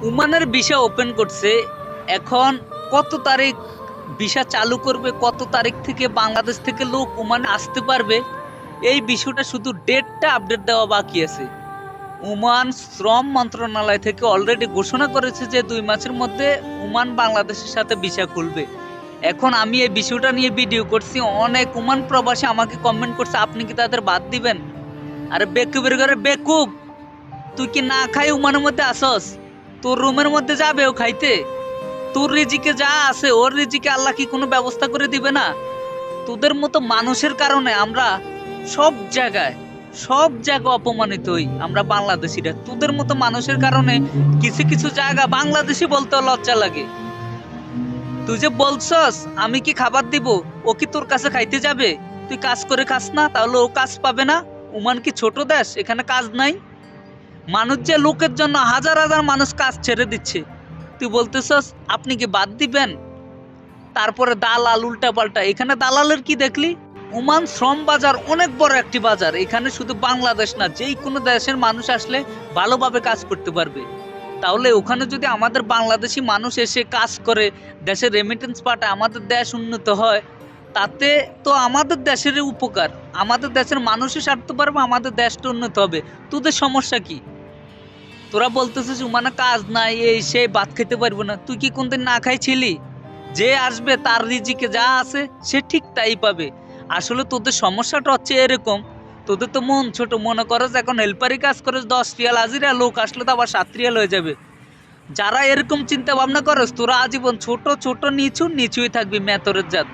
ওমানের visa open করছে। এখন কত তারিখ ভিসা চালু করবে, কত তারিখ থেকে বাংলাদেশ থেকে লোক ওমানে আসতে পারবে, এই বিষয়টা শুধু ডেটটা আপডেট দেওয়া বাকি আছে। ওমান শ্রম মন্ত্রণালয় থেকে অলরেডি ঘোষণা করেছে যে 2 মাসের মধ্যে ওমান বাংলাদেশের সাথে ভিসা খুলবে। এখন আমি এই বিষয়টা নিয়ে ভিডিও করছি, অনেক ওমান প্রবাসী আমাকে কমেন্ট করছে আপনি কি তাদের বাদ দিবেন। আরে বেকুবের ঘরে বেকুব, তুই কি না খাই ওমানের মধ্যে আসস? তোর রুমের মধ্যে যাবে ও খাইতে? তোর রিজিকে যা আছে ওর রিজিকে আল্লাহ কি কোনো ব্যবস্থা করে দিবে না? তোদের মতো মানুষের কারণে আমরা সব জায়গায় সব জায়গায় অপমানিত হই আমরা বাংলাদেশিরা। তোদের মতো মানুষের কারণে কিছু কিছু জায়গা বাংলাদেশি বলতে লজ্জা লাগে। তুই যে বলছস আমি কি খাবার দিব, ও কি তোর কাছে খাইতে যাবে? তুই কাজ করে খাস না, তাহলে ও কাজ পাবে না? ওমান কি ছোট দেশ, এখানে কাজ নাই? মানুষ যে লোকের জন্য হাজার হাজার মানুষ কাজ ছেড়ে দিচ্ছে, তুই বলতেছস আপনি কি বাদ দিবেন? তারপরে দালাল উল্টা পাল্টা, এখানে দালালের কি দেখলি? ওমান শ্রম বাজার অনেক বড় একটি বাজার, এখানে শুধু বাংলাদেশ না যেই কোনো দেশের মানুষ আসলে ভালোভাবে কাজ করতে পারবে। তাহলে ওখানে যদি আমাদের বাংলাদেশি মানুষ এসে কাজ করে দেশের রেমিটেন্স পাঠায়, আমাদের দেশ উন্নত হয়, তাতে তো আমাদের দেশেরই উপকার, আমাদের দেশের মানুষই স্বার্থ পারবে, আমাদের দেশটা উন্নত হবে। তোদের সমস্যা কি? তোরা বলতেছিস ওমানে কাজ নাই, এই সেই ভাত খেতে পারবো না। তুই কি কোনদিন না খাইছিলি? যে আসবে তার রিজিকে যা আছে সে ঠিক তাই পাবে। আসলে তোদের সমস্যাটা হচ্ছে এরকম, তোদের তো মন ছোট, মনে করো যে এখন হেল্পারি কাজ করে 10 রিয়াল হাজিরা, লোক আসলে তো আবার 7 রিয়াল হয়ে যাবে। যারা এরকম চিন্তা ভাবনা করস তোরা আজীবন ছোট ছোট নিচু নিচুই থাকবি, মেতরের জাত।